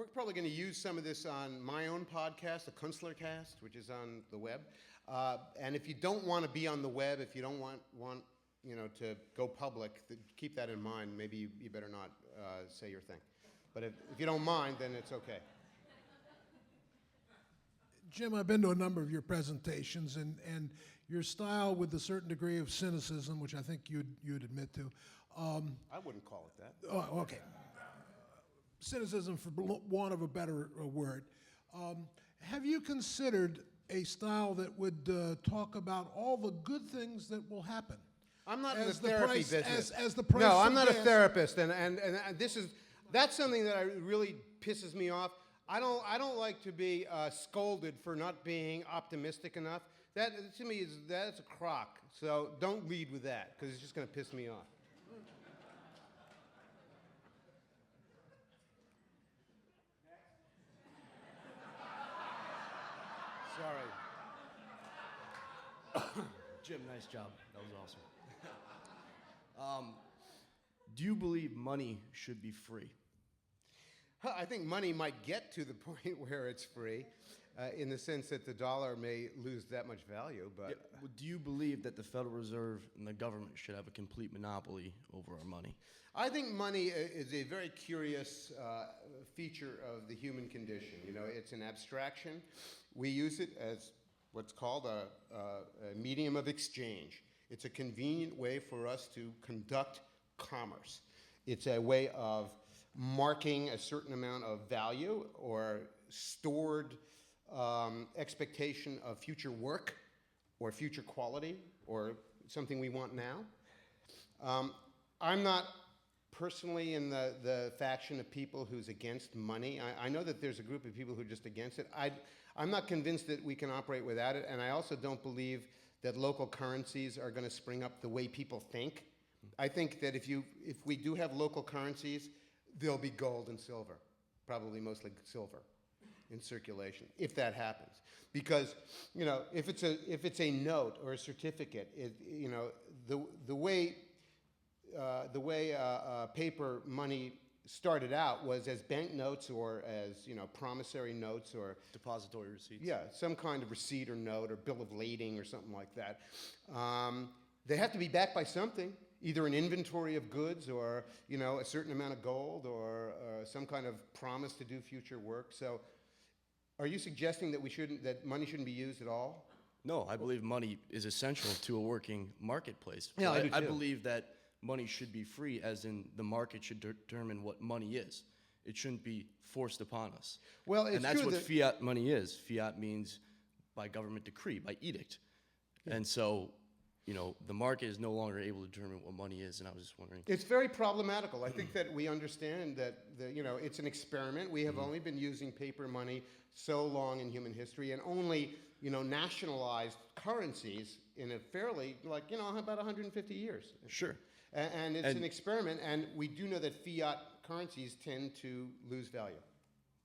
we're probably going to use some of this on my own podcast, the Kunstler Cast, which is on the web. And if you don't want to be on the web, if you don't want to go public, keep that in mind. Maybe you better not say your thing. But if you don't mind, then it's okay. Jim, I've been to a number of your presentations, and your style with a certain degree of cynicism, which I think you'd admit to. I wouldn't call it that. Oh, okay. Cynicism, for want of a better word. Have you considered a style that would talk about all the good things that will happen? I'm not in the therapy business. As the price no, I'm not a gas. therapist, and that's something that really pisses me off. I don't like to be scolded for not being optimistic enough. That to me that's a crock. So don't lead with that because it's just going to piss me off. Sorry. Jim, nice job. That was awesome. Do you believe money should be free? I think money might get to the point where it's free, in the sense that the dollar may lose that much value. But Yeah, well, do you believe that the Federal Reserve and the government should have a complete monopoly over our money? I think money is a very curious feature of the human condition. It's an abstraction. We use it as what's called a medium of exchange. It's a convenient way for us to conduct commerce. It's a way of marking a certain amount of value or stored expectation of future work or future quality or something we want now. I'm not personally in the faction of people who's against money. I know that there's a group of people who are just against it. I'm not convinced that we can operate without it, and I also don't believe that local currencies are going to spring up the way people think. I think that if we do have local currencies, there'll be gold and silver, probably mostly silver in circulation, if that happens. Because, if it's a note or a certificate, the way paper money started out was as banknotes or as promissory notes or Depository receipts. yeah, some kind of receipt or note or bill of lading or something like that. They have to be backed by something, either an inventory of goods or a certain amount of gold or some kind of promise to do future work. So, are you suggesting that money shouldn't be used at all? No, I believe money is essential to a working marketplace. Yeah, I do too. I believe that money should be free, as in the market should determine what money is. It shouldn't be forced upon us. Well, it's and that's true what that fiat money is. Fiat means by government decree, by edict. Yeah. And so, the market is no longer able to determine what money is, and I was just wondering. It's very problematical. I think that we understand that it's an experiment. We have only been using paper money so long in human history, and only nationalized currencies in a fairly about 150 years. Sure. And it's an experiment, and we do know that fiat currencies tend to lose value.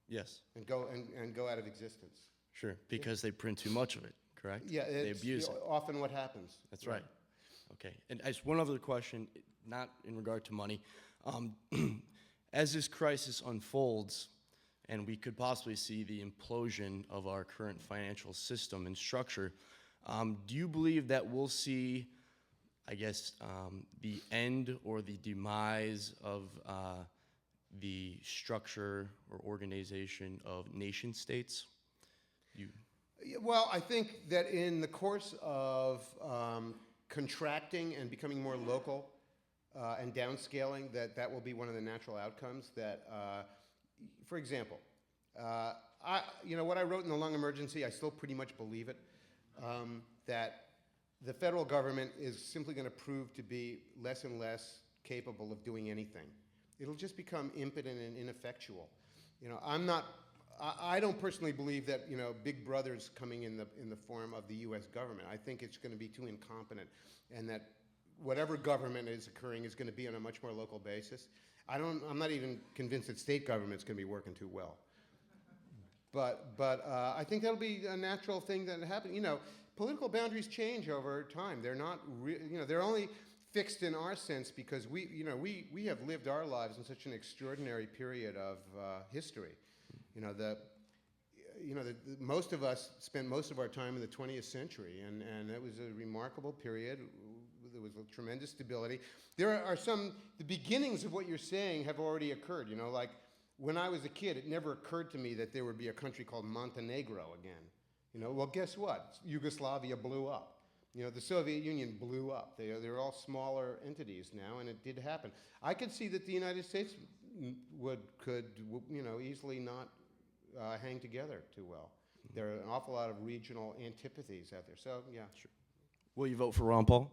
Yes. And go out of existence. Sure, because they print too much of it, correct? Yeah, they it's abuse it. Often what happens. That's right. Okay, and just one other question, not in regard to money. As this crisis unfolds, and we could possibly see the implosion of our current financial system and structure, do you believe that we'll see, the end or the demise of the structure or organization of nation states? Well, I think that in the course of contracting and becoming more local and downscaling, that will be one of the natural outcomes. That, for example, what I wrote in the lung emergency, I still pretty much believe it. That the federal government is simply going to prove to be less and less capable of doing anything. It'll just become impotent and ineffectual. I don't personally believe that Big Brother's coming in the form of the U.S. government. I think it's going to be too incompetent, and that whatever government is occurring is going to be on a much more local basis. I'm not even convinced that state government's going to be working too well. But I think that'll be a natural thing that happens. Political boundaries change over time. They're not they're only fixed in our sense because we have lived our lives in such an extraordinary period of history. Most of us spent most of our time in the 20th century, and it was a remarkable period. There was a tremendous stability. There are the beginnings of what you're saying have already occurred. Like when I was a kid, it never occurred to me that there would be a country called Montenegro again. Well, guess what? Yugoslavia blew up. The Soviet Union blew up. They're all smaller entities now, and it did happen. I could see that the United States could easily not hang together too well. There are an awful lot of regional antipathies out there. So, yeah. Sure. Will you vote for Ron Paul?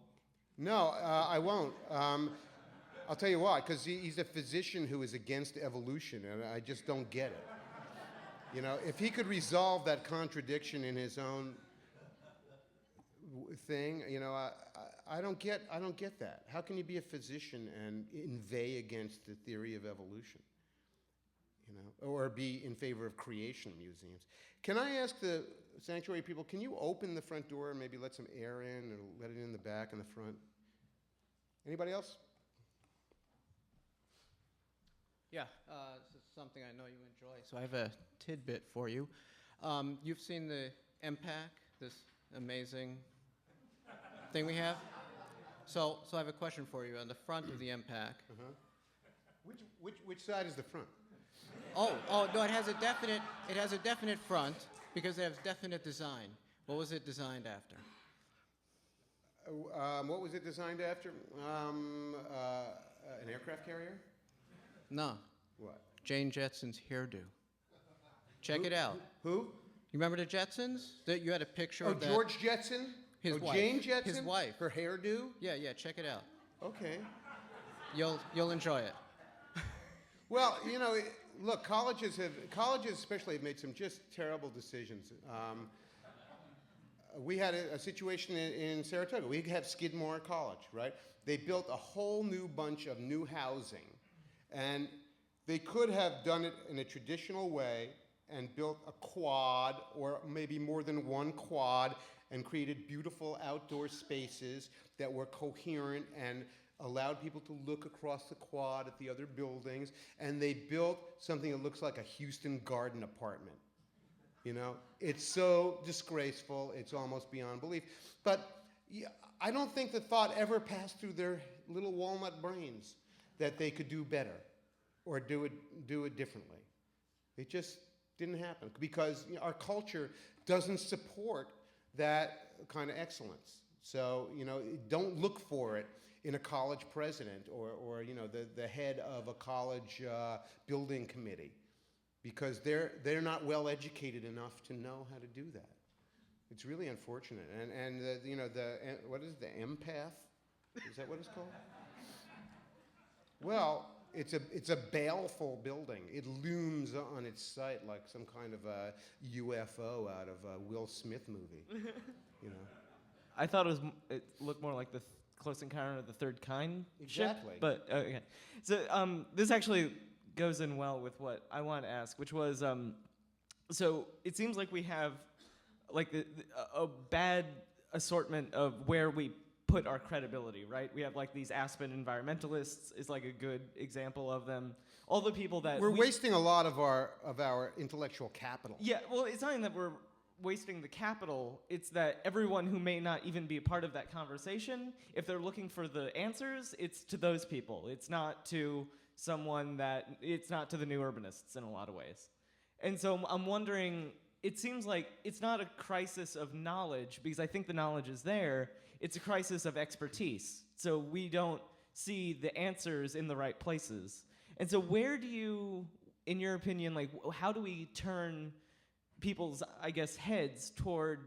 No, I won't. I'll tell you why, because he's a physician who is against evolution, and I just don't get it. If he could resolve that contradiction in his own thing, I don't get that. How can you be a physician and inveigh against the theory of evolution? Or be in favor of creation museums. Can I ask the sanctuary people, can you open the front door and maybe let some air in, or let it in the back and the front? Anybody else? Yeah, this is something I know you enjoy. So I have a tidbit for you. You've seen the MPAC, this amazing thing we have? So I have a question for you. On the front of the MPAC. Which side is the front? Oh no, it has a definite front because it has definite design. What was it designed after? What was it designed after? An aircraft carrier? No. What? Jane Jetson's hairdo. Check it out. Who? You remember the Jetsons? You had a picture of that. George Jetson? His wife. Jane Jetson? His wife. Her hairdo? Yeah, check it out. Okay. You'll enjoy it. Well, look, colleges especially have made some just terrible decisions. We had a situation in Saratoga. We have Skidmore College, right? They built a whole new bunch of new housing, and they could have done it in a traditional way and built a quad, or maybe more than one quad, and created beautiful outdoor spaces that were coherent and allowed people to look across the quad at the other buildings, and they built something that looks like a Houston garden apartment. It's so disgraceful, it's almost beyond belief. But I don't think the thought ever passed through their little walnut brains that they could do better or do it differently. It just didn't happen because our culture doesn't support that kind of excellence. So, don't look for it in a college president or the head of a college building committee, because they're not well educated enough to know how to do that. It's really unfortunate. And what is it, the empath? Is that what it's called? Well, it's a baleful building. It looms on its site like some kind of a UFO out of a Will Smith movie. I thought it looked more like the Close Encounter of the Third Kind Exactly. ship, but okay. So this actually goes in well with what I want to ask, which was, so it seems like we have like a bad assortment of where we put our credibility, right? We have like these Aspen environmentalists is like a good example of them. All the people that We're wasting a lot of our intellectual capital. Yeah, well, it's not even that we're wasting the capital, it's that everyone who may not even be a part of that conversation, if they're looking for the answers, it's to those people. It's not to it's not to the new urbanists in a lot of ways. And so I'm wondering, it seems like it's not a crisis of knowledge, because I think the knowledge is there, it's a crisis of expertise. So we don't see the answers in the right places. And so where do you, in your opinion, like how do we turn people's, I guess, heads toward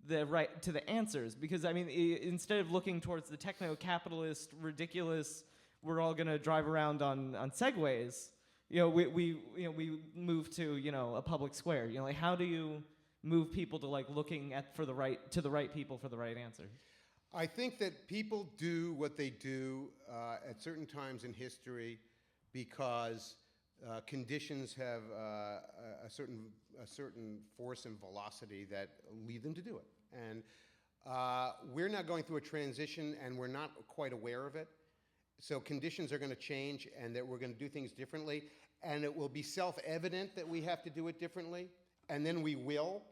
to the answers? Because I mean, instead of looking towards the techno-capitalist, ridiculous, we're all gonna drive around on Segways, we move to a public square. Like how do you move people to like looking to the right people for the right answer? I think that people do what they do at certain times in history because conditions have a certain force and velocity that lead them to do it. And we're now going through a transition, and we're not quite aware of it. So conditions are going to change, and that we're going to do things differently. and it will be self-evident that we have to do it differently, and then we will.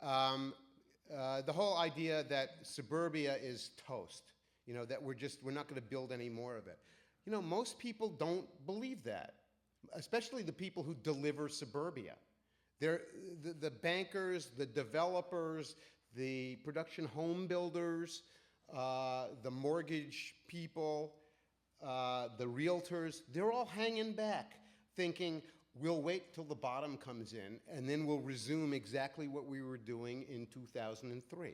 The whole idea that suburbia is toast, that we're not going to build any more of it. Most people don't believe that, especially the people who deliver suburbia. They're the bankers, the developers, the production home builders, the mortgage people, the realtors, they're all hanging back thinking, we'll wait till the bottom comes in and then we'll resume exactly what we were doing in 2003.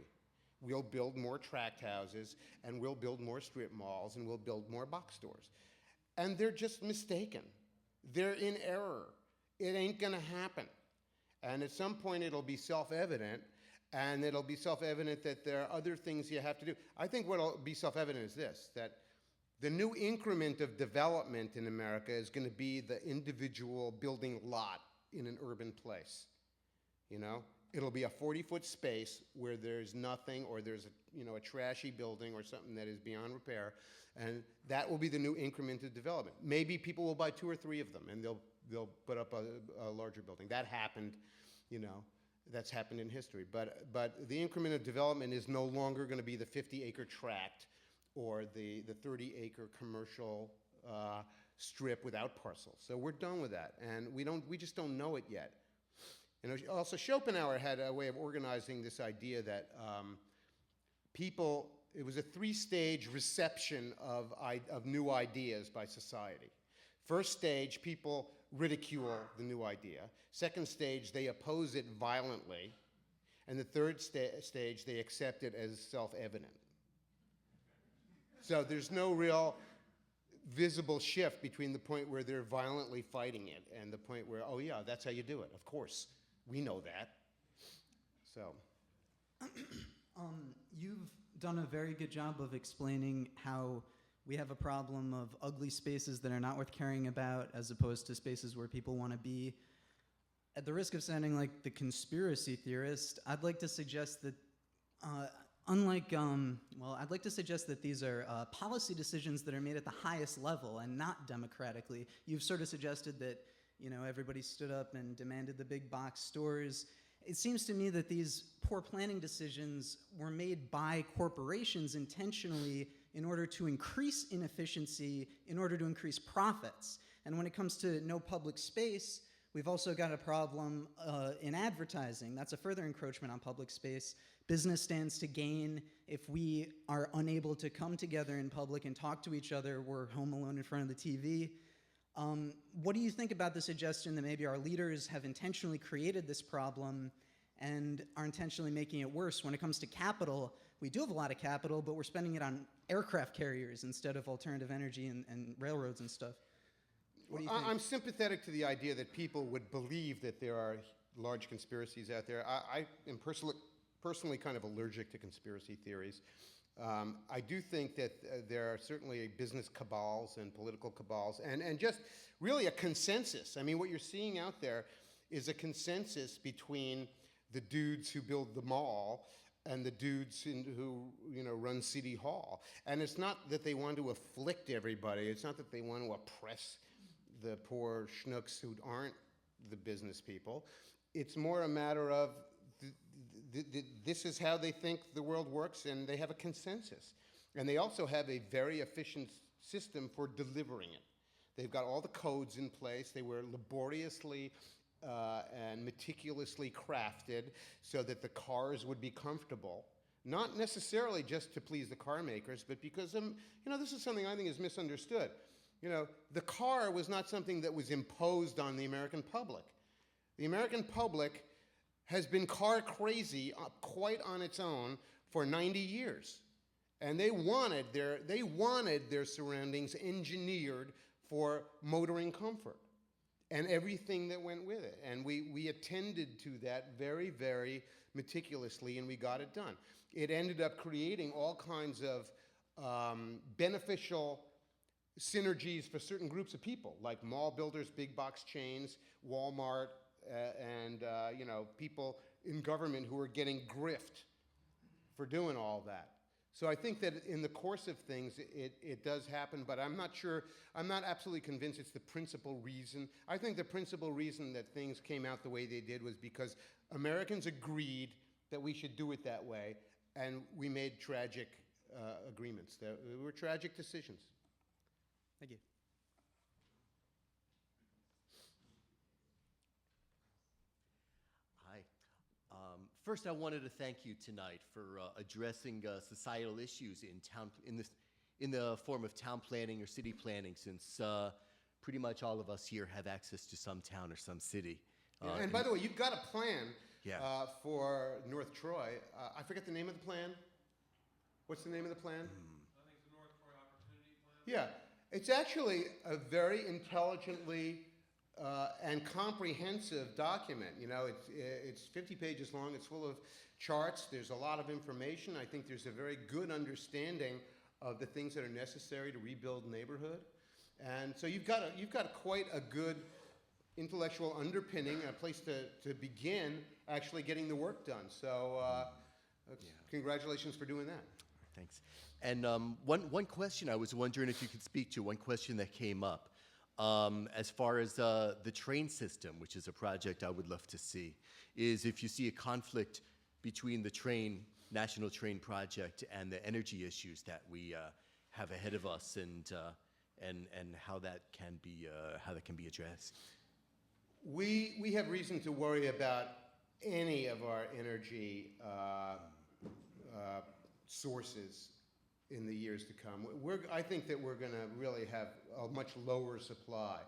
We'll build more tract houses and we'll build more strip malls and we'll build more box stores. And they're just mistaken. They're in error. It ain't gonna happen. And at some point it'll be self-evident, and it'll be self-evident that there are other things you have to do. I think what'll be self-evident is this, that the new increment of development in America is going to be the individual building lot in an urban place. It'll be a 40-foot space where there's nothing, or there's a trashy building or something that is beyond repair, and that will be the new increment of development. Maybe people will buy 2 or 3 of them, and they'll put up a larger building. That happened, that's happened in history. But the increment of development is no longer going to be the 50-acre tract or the 30-acre commercial strip without parcels. So we're done with that, and we just don't know it yet. Also Schopenhauer had a way of organizing this idea that it was a 3-stage reception of new ideas by society. First stage, people ridicule the new idea. Second stage, they oppose it violently. And the third stage, they accept it as self-evident. So there's no real visible shift between the point where they're violently fighting it and the point where, oh yeah, that's how you do it. Of course, we know that. So. You've done a very good job of explaining how we have a problem of ugly spaces that are not worth caring about as opposed to spaces where people want to be. At the risk of sounding like the conspiracy theorist, I'd like to suggest that I'd like to suggest that these are policy decisions that are made at the highest level and not democratically. You've sort of suggested that, everybody stood up and demanded the big box stores. It seems to me that these poor planning decisions were made by corporations intentionally in order to increase inefficiency, in order to increase profits. And when it comes to no public space, we've also got a problem in advertising. That's a further encroachment on public space. Business stands to gain if we are unable to come together in public and talk to each other. We're home alone in front of the TV. What do you think about the suggestion that maybe our leaders have intentionally created this problem and are intentionally making it worse? When it comes to capital, we do have a lot of capital, but we're spending it on aircraft carriers instead of alternative energy and railroads and stuff. What do you think? I'm sympathetic to the idea that people would believe that there are large conspiracies out there. I am personally kind of allergic to conspiracy theories. I do think that there are certainly business cabals and political cabals and just really a consensus. I mean, what you're seeing out there is a consensus between the dudes who build the mall and the dudes who run City Hall. And it's not that they want to afflict everybody. It's not that they want to oppress the poor schnooks who aren't the business people. It's more a matter of this is how they think the world works, and they have a consensus. And they also have a very efficient system for delivering it. They've got all the codes in place. They were laboriously and meticulously crafted so that the cars would be comfortable, not necessarily just to please the car makers, but because, this is something I think is misunderstood. The car was not something that was imposed on the American public. The American public has been car crazy quite on its own for 90 years. And they wanted their surroundings engineered for motoring comfort and everything that went with it. And we attended to that very, very meticulously, and we got it done. It ended up creating all kinds of beneficial synergies for certain groups of people, like mall builders, big box chains, Walmart, and people in government who are getting grift for doing all that. So I think that in the course of things, it does happen, but I'm not sure, I'm not absolutely convinced it's the principal reason. I think the principal reason that things came out the way they did was because Americans agreed that we should do it that way, and we made tragic agreements. They were tragic decisions. Thank you. Hi. First, I wanted to thank you tonight for addressing societal issues in town in the form of town planning or city planning, since pretty much all of us here have access to some town or some city. And by the way, you've got a plan Yeah. for North Troy. I forget the name of the plan. What's the name of the plan? I think it's the North Troy Opportunity Plan. Yeah, it's actually a very intelligently and comprehensive document. You know, it's 50 pages long. It's full of charts. There's a lot of information. I think there's a very good understanding of the things that are necessary to rebuild neighborhood. And so you've got quite a good intellectual underpinning, a place to begin actually getting the work done. So congratulations for doing that. Thanks. And one question I was wondering if you could speak to, one question that came up, as far as the train system, which is a project I would love to see, is if you see a conflict between the National Train Project and the energy issues that we have ahead of us, and how that can be addressed. We have reason to worry about any of our energy sources in the years to come. I think that we're going to really have a much lower supply.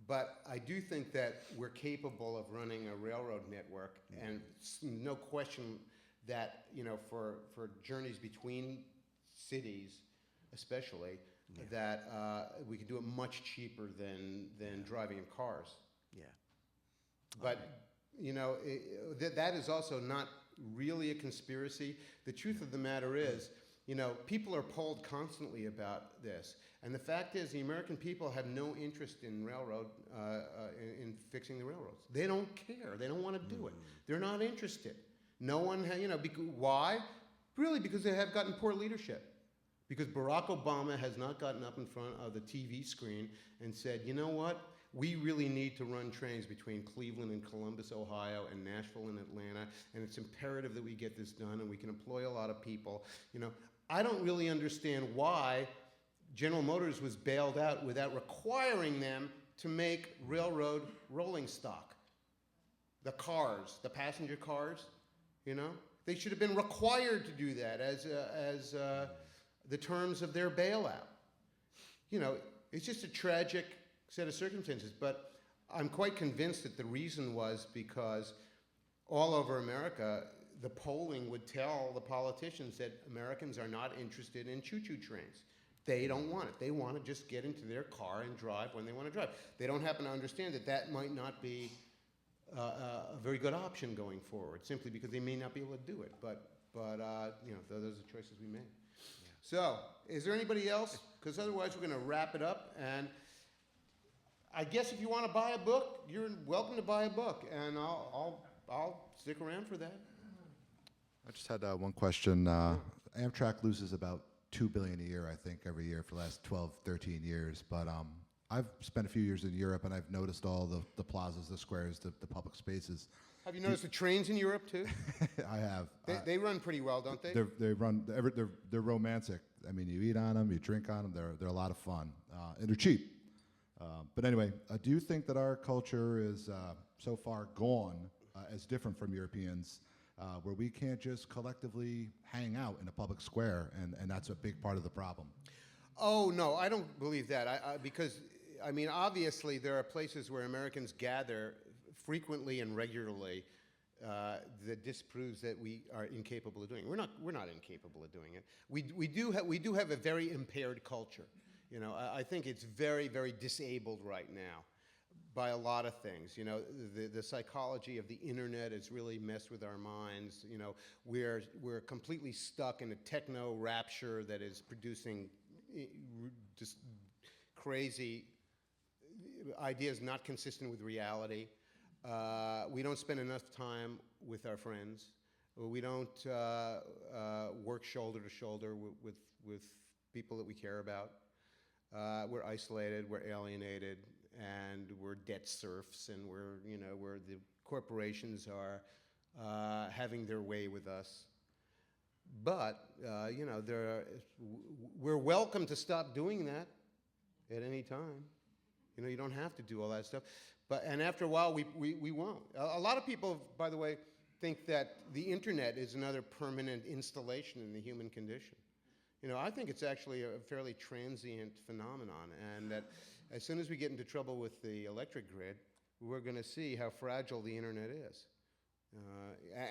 But I do think that we're capable of running a railroad network, and no question that, you know, for journeys between cities especially, that we could do it much cheaper than driving in cars. Yeah. But, you know, that is also not really a conspiracy. The truth of the matter is, you know, people are polled constantly about this. And the fact is, the American people have no interest in in fixing the railroads. They don't care. They don't want to do it. They're not interested. No one, why? Really, because they have gotten poor leadership. Because Barack Obama has not gotten up in front of the TV screen and said, you know what? We really need to run trains between Cleveland and Columbus, Ohio, and Nashville and Atlanta, and it's imperative that we get this done, and we can employ a lot of people. You know, I don't really understand why General Motors was bailed out without requiring them to make railroad rolling stock. The cars, the passenger cars, you know? They should have been required to do that as the terms of their bailout. You know, it's just a tragic set of circumstances, but I'm quite convinced that the reason was because all over America, the polling would tell the politicians that Americans are not interested in choo-choo trains. They don't want it. They want to just get into their car and drive when they want to drive. They don't happen to understand that that might not be a very good option going forward, simply because they may not be able to do it. But you know, those are choices we made. Yeah. So, is there anybody else? Because otherwise, we're going to wrap it up. And I guess if you want to buy a book, you're welcome to buy a book, and I'll stick around for that. I just had one question. Amtrak loses about $2 billion a year, I think, every year for the last 12, 13 years. But I've spent a few years in Europe, and I've noticed all the plazas, the squares, the public spaces. Have you noticed the trains in Europe too? I have. They run pretty well, don't they? They're romantic. I mean, you eat on them, you drink on them. They're a lot of fun, and they're cheap. But anyway, do you think that our culture is so far gone, as different from Europeans, where we can't just collectively hang out in a public square, and that's a big part of the problem? Oh, no, I don't believe that. Because, I mean, obviously there are places where Americans gather frequently and regularly that disproves that we are incapable of doing it. We're not incapable of doing it. We do have a very impaired culture. You know, I think it's very, very disabled right now by a lot of things. You know, the psychology of the internet has really messed with our minds. You know, we're completely stuck in a techno rapture that is producing just crazy ideas not consistent with reality. We don't spend enough time with our friends. We don't work shoulder to shoulder with people that we care about. We're isolated, we're alienated, and we're debt serfs, and where the corporations are having their way with us. But we're welcome to stop doing that at any time. You don't have to do all that stuff. And after a while, we won't. A lot of people, by the way, think that the internet is another permanent installation in the human condition. I think it's actually a fairly transient phenomenon, and that as soon as we get into trouble with the electric grid, we're going to see how fragile the internet is.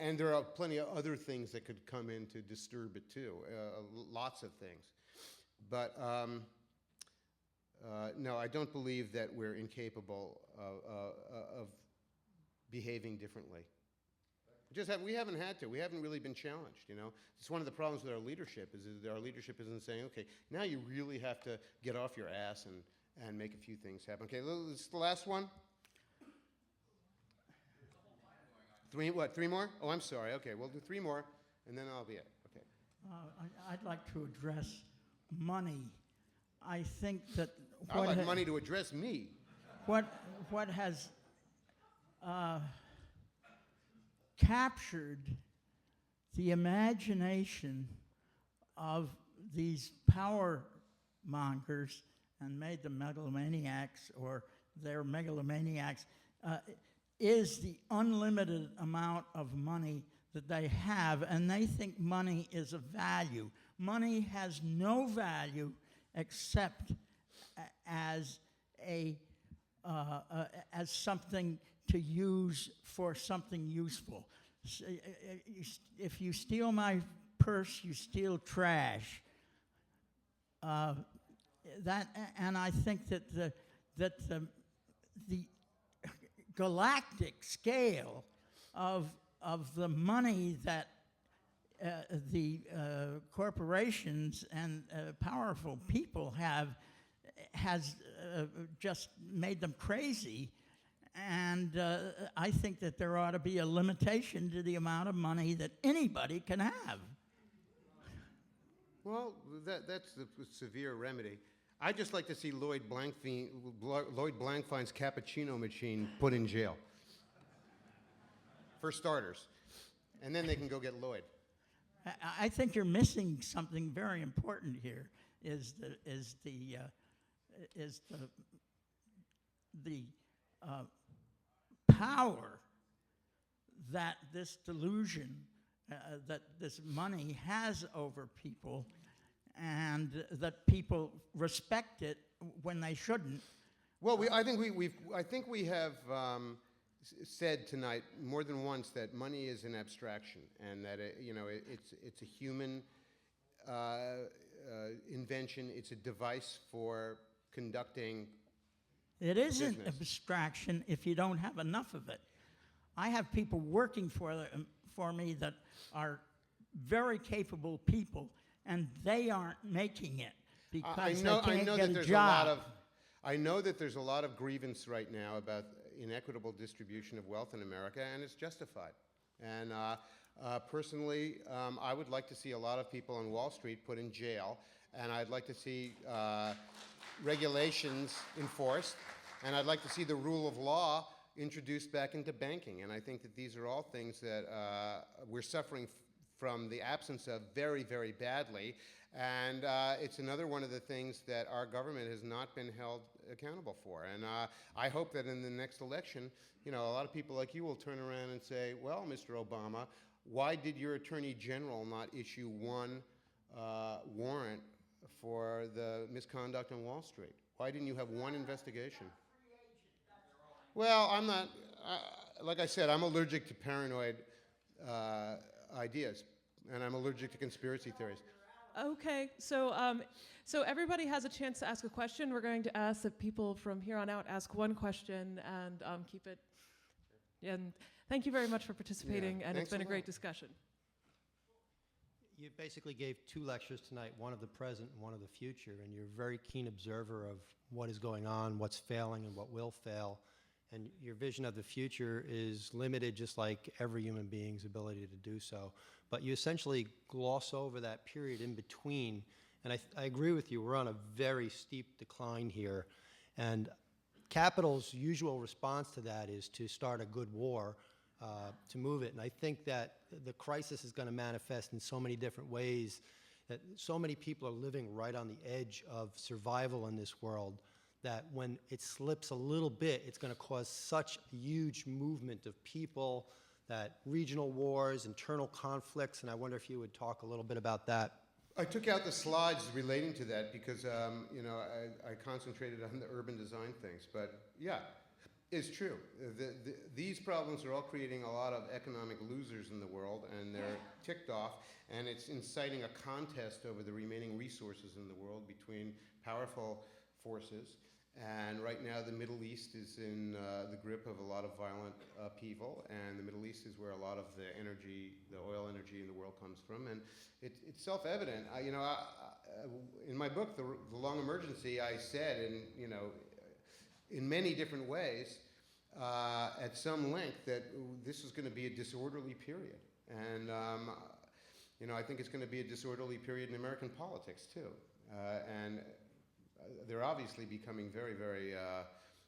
And there are plenty of other things that could come in to disturb it too, lots of things. But no, I don't believe that we're incapable of behaving differently. We haven't had to. We haven't really been challenged, It's one of the problems with our leadership is that our leadership isn't saying, okay, now you really have to get off your ass and make a few things happen. Okay, this is the last one. Three more? Oh, I'm sorry. Okay, we'll do 3 more, and then I'll be it. Okay. I'd like to address money. I think that I'd like money to address me. what has captured the imagination of these power mongers and made them megalomaniacs, or they're megalomaniacs, is the unlimited amount of money that they have, and they think money is a value. Money has no value except as as something to use for something useful. If you steal my purse, you steal trash. And I think that the galactic scale of the money that the corporations and powerful people has just made them crazy. And I think that there ought to be a limitation to the amount of money that anybody can have. Well, that's the severe remedy. I'd just like to see Lloyd Blankfein's cappuccino machine put in jail, for starters, and then they can go get Lloyd. I think you're missing something very important here. Is the power that this delusion, that this money has over people, and that people respect it when they shouldn't. Well, I think we have said tonight more than once that money is an abstraction, and that it's a human invention. It's a device for conducting. It isn't business. abstraction if you don't have enough of it. I have people working for me that are very capable people, and they aren't making it because they can't get a job. I know that there's a lot of grievance right now about inequitable distribution of wealth in America, and it's justified. And personally, I would like to see a lot of people on Wall Street put in jail, and I'd like to see regulations enforced, and I'd like to see the rule of law introduced back into banking. And I think that these are all things that we're suffering from the absence of very, very badly. And it's another one of the things that our government has not been held accountable for. And I hope that in the next election, a lot of people like you will turn around and say, well, Mr. Obama, why did your Attorney General not issue one warrant for the misconduct on Wall Street? Why didn't you have one investigation? Well, I'm not, like I said, I'm allergic to paranoid ideas, and I'm allergic to conspiracy theories. Okay, so everybody has a chance to ask a question. We're going to ask that people from here on out ask one question and keep it. And thank you very much for participating, and it's been a great discussion. You basically gave 2 lectures tonight, one of the present and one of the future, and you're a very keen observer of what is going on, what's failing, and what will fail. and your vision of the future is limited just like every human being's ability to do so. But you essentially gloss over that period in between. And I agree with you, we're on a very steep decline here. And capital's usual response to that is to start a good war, to move it. And I think that the crisis is going to manifest in so many different ways, that so many people are living right on the edge of survival in this world, that when it slips a little bit, it's going to cause such a huge movement of people, that regional wars, internal conflicts, and I wonder if you would talk a little bit about that. I took out the slides relating to that because, you know, I concentrated on the urban design things. But yeah, it's true. These problems are all creating a lot of economic losers in the world, and they're ticked off, and it's inciting a contest over the remaining resources in the world between powerful forces. And right now, the Middle East is in the grip of a lot of violent upheaval, and the Middle East is where a lot of the energy, the oil energy in the world comes from. And it's self-evident. You know, in my book, The Long Emergency, I said, you know, in many different ways, at some length, that this is going to be a disorderly period. And, you know, I think it's going to be a disorderly period in American politics, too. And they're obviously becoming very, very,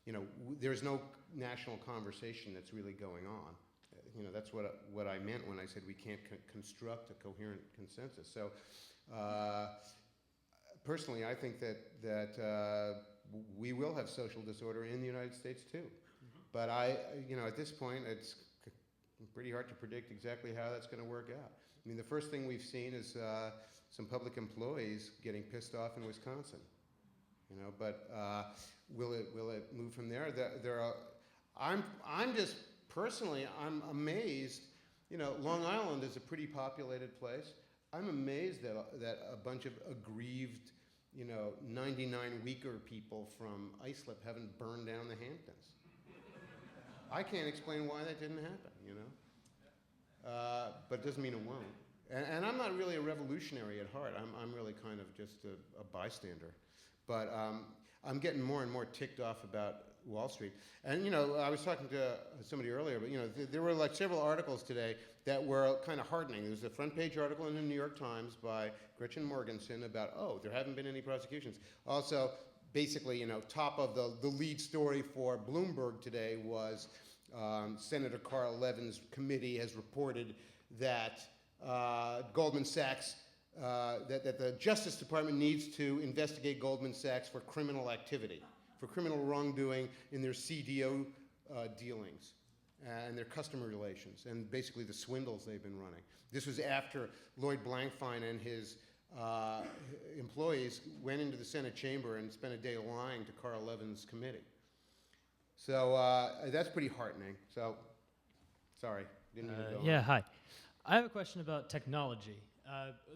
you know, there's no national conversation that's really going on. You know, that's what I meant when I said we can't construct a coherent consensus. So, personally, I think that we will have social disorder in the United States too. But you know, at this point, it's pretty hard to predict exactly how that's going to work out. I mean, the first thing we've seen is some public employees getting pissed off in Wisconsin. You know, but will it move from there? I'm just personally, I'm amazed. You know, Long Island is a pretty populated place. I'm amazed that a bunch of aggrieved, you know, 99 weaker people from Islip haven't burned down the Hamptons. I can't explain why that didn't happen. You know, but it doesn't mean it won't. And I'm not really a revolutionary at heart. I'm really kind of just a bystander. But I'm getting more and more ticked off about Wall Street. And, you know, I was talking to somebody earlier, but, you know, there were like several articles today that were kind of hardening. There was a front page article in the New York Times by Gretchen Morgenson about, oh, there haven't been any prosecutions. Also, basically, you know, top of the lead story for Bloomberg today was Senator Carl Levin's committee has reported that Goldman Sachs that the Justice Department needs to investigate Goldman Sachs for criminal activity, for criminal wrongdoing in their CDO dealings and their customer relations, and basically the swindles they've been running. This was after Lloyd Blankfein and his employees went into the Senate chamber and spent a day lying to Carl Levin's committee. So that's pretty heartening. So, sorry, didn't mean to go on. Yeah, hi. I have a question about technology.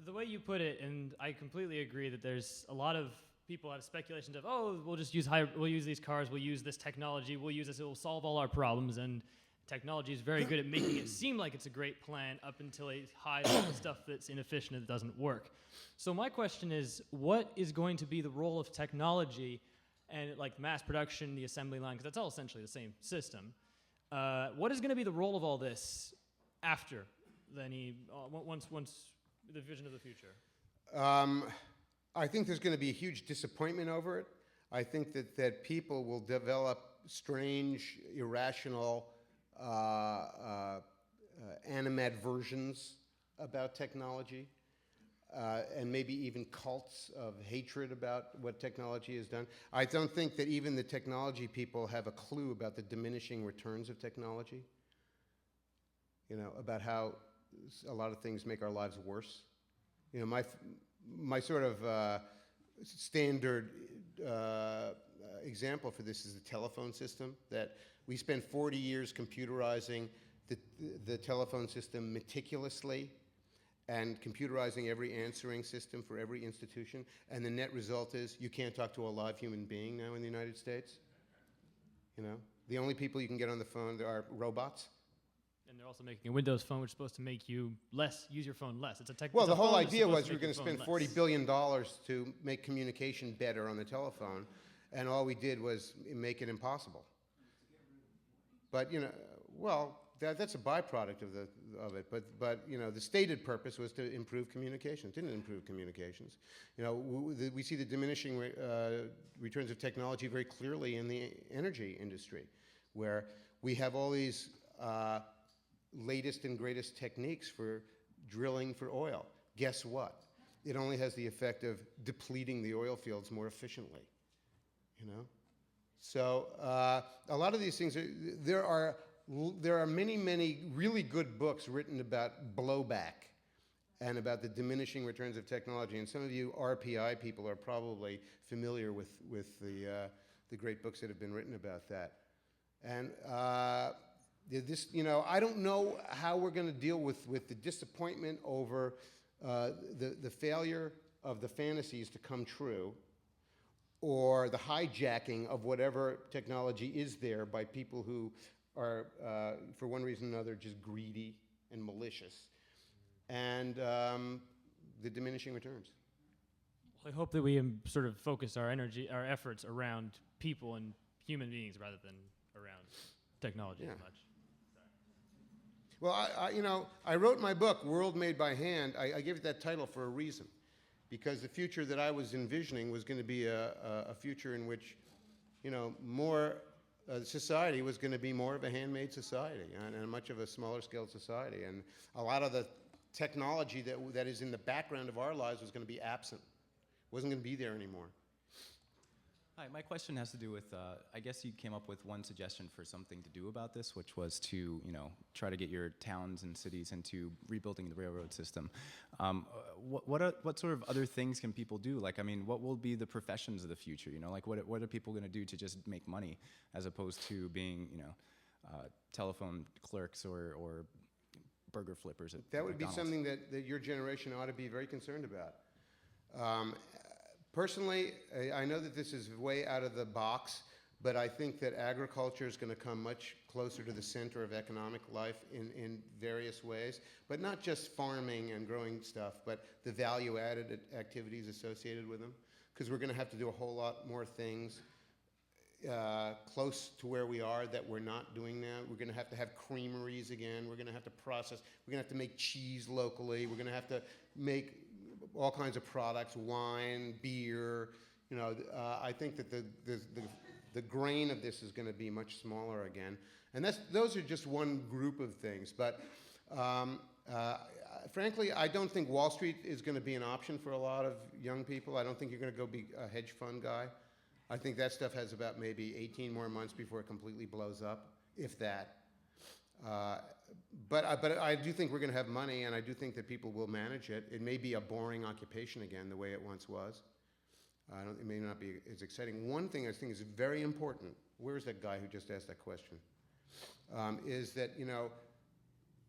The way you put it, and I completely agree that there's a lot of people have speculations of, oh, we'll just use we'll use these cars, we'll use this technology, we'll use this, it will solve all our problems, and technology is very good at making it seem like it's a great plan up until it hides all the stuff that's inefficient and doesn't work. So my question is, what is going to be the role of technology and like mass production, the assembly line, because that's all essentially the same system. What is going to be the role of all this after once the vision of the future? I think there's going to be a huge disappointment over it. I think that people will develop strange, irrational, animadversions about technology, and maybe even cults of hatred about what technology has done. I don't think that even the technology people have a clue about the diminishing returns of technology, you know, about how a lot of things make our lives worse. You know, my sort of standard example for this is the telephone system, that we spent 40 years computerizing the telephone system meticulously and computerizing every answering system for every institution, and the net result is you can't talk to a live human being now in the United States. You know, the only people you can get on the phone are robots. And they're also making a Windows phone, which is supposed to make you use your phone less. It's a tech. Well, the whole phone that's idea supposed was to we were make going to your spend phone $40 less. billion to make communication better on the telephone, and all we did was make it impossible. But well, that's a byproduct of it. But the stated purpose was to improve communications. It didn't improve communications. We see the diminishing returns of technology very clearly in the energy industry, where we have all these latest and greatest techniques for drilling for oil. Guess what? It only has the effect of depleting the oil fields more efficiently. So a lot of these things, there are many, many really good books written about blowback and about the diminishing returns of technology. And some of you RPI people are probably familiar with the great books that have been written about that. And I don't know how we're going to deal with the disappointment over the failure of the fantasies to come true, or the hijacking of whatever technology is there by people who are, for one reason or another, just greedy and malicious, and the diminishing returns. Well, I hope that we sort of focus our efforts around people and human beings rather than around technology as much. Well, I wrote my book, World Made by Hand. I gave it that title for a reason, because the future that I was envisioning was going to be a future in which, more society was going to be more of a handmade society and much of a smaller scale society. And a lot of the technology that is in the background of our lives was going to be absent, wasn't going to be there anymore. Hi, my question has to do with, I guess you came up with one suggestion for something to do about this, which was to, try to get your towns and cities into rebuilding the railroad system. What sort of other things can people do? What will be the professions of the future? What are people going to do to just make money as opposed to being, telephone clerks or burger flippers at That would be McDonald's? something that your generation ought to be very concerned about. Personally, I know that this is way out of the box, but I think that agriculture is going to come much closer to the center of economic life in various ways, but not just farming and growing stuff, but the value-added activities associated with them, because we're going to have to do a whole lot more things close to where we are that we're not doing now. We're going to have creameries again. We're going to have to process. We're going to have to make cheese locally. We're going to have to make all kinds of products, wine, beer. I think that the grain of this is going to be much smaller again. And those are just one group of things. But frankly, I don't think Wall Street is going to be an option for a lot of young people. I don't think you're going to go be a hedge fund guy. I think that stuff has about maybe 18 more months before it completely blows up, if that. But I do think we're going to have money, and I do think that people will manage it. It may be a boring occupation again, the way it once was. It may not be as exciting. One thing I think is very important, where's that guy who just asked that question, is that,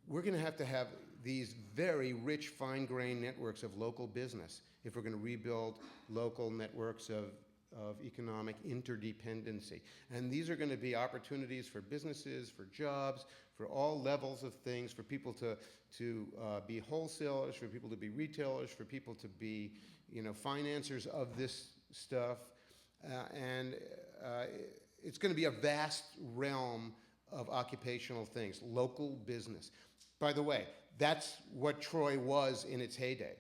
we're going to have these very rich, fine-grained networks of local business if we're going to rebuild local networks of economic interdependency. And these are going to be opportunities for businesses, for jobs, for all levels of things, for people to be wholesalers, for people to be retailers, for people to be financiers of this stuff. And it's going to be a vast realm of occupational things, local business. By the way, that's what Troy was in its heyday.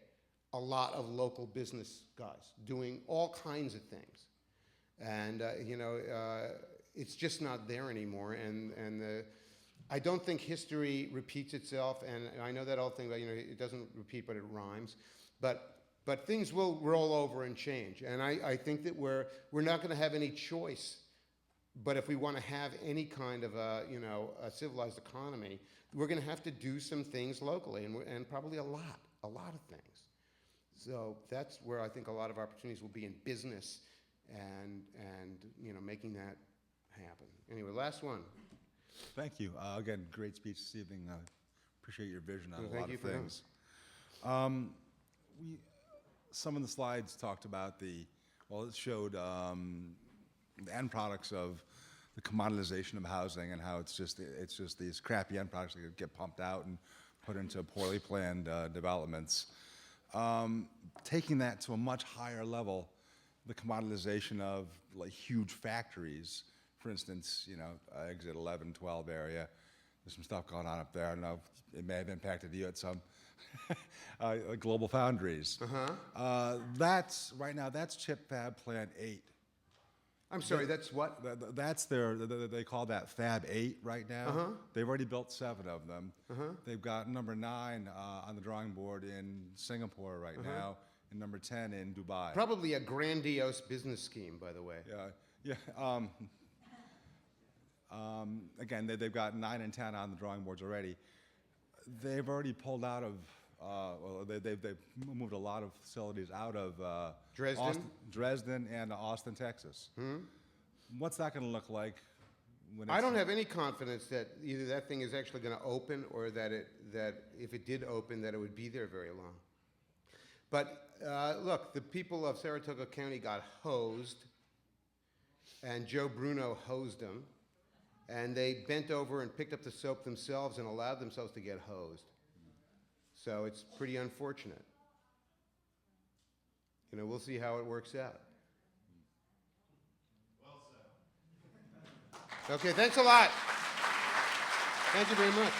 A lot of local business guys doing all kinds of things. And, it's just not there anymore. And I don't think history repeats itself. And I know that old thing about, it doesn't repeat, but it rhymes. But things will roll over and change. And I think that we're not going to have any choice. But if we want to have any kind of a civilized economy, we're going to have to do some things locally, and probably a lot of things. So that's where I think a lot of opportunities will be in business and making that happen. Anyway, last one. Thank you. Again, great speech this evening. I appreciate your vision on a lot of for things. Some of the slides talked about it showed the end products of the commoditization of housing and how it's just these crappy end products that get pumped out and put into poorly planned developments. Taking that to a much higher level, the commoditization of huge factories for instance, exit 11, 12 area. There's some stuff going on up there. I don't know if it may have impacted you at some like Global Foundries. That's right now. That's Chip Fab Plant 8. I'm sorry, that's what? That's they call that Fab 8 right now. They've already built 7 of them. They've got number 9 on the drawing board in Singapore right now, and number 10 in Dubai. Probably a grandiose business scheme, by the way. Yeah. Again, they've got 9 and 10 on the drawing boards already. They've already pulled out of, they've moved a lot of facilities out of Dresden and Austin, Texas. What's that going to look like? When I don't have any confidence that either that thing is actually going to open, or that if it did open, that it would be there very long. But look, the people of Saratoga County got hosed, and Joe Bruno hosed them. And they bent over and picked up the soap themselves and allowed themselves to get hosed. So it's pretty unfortunate. We'll see how it works out. Well said. Okay, thanks a lot. Thank you very much.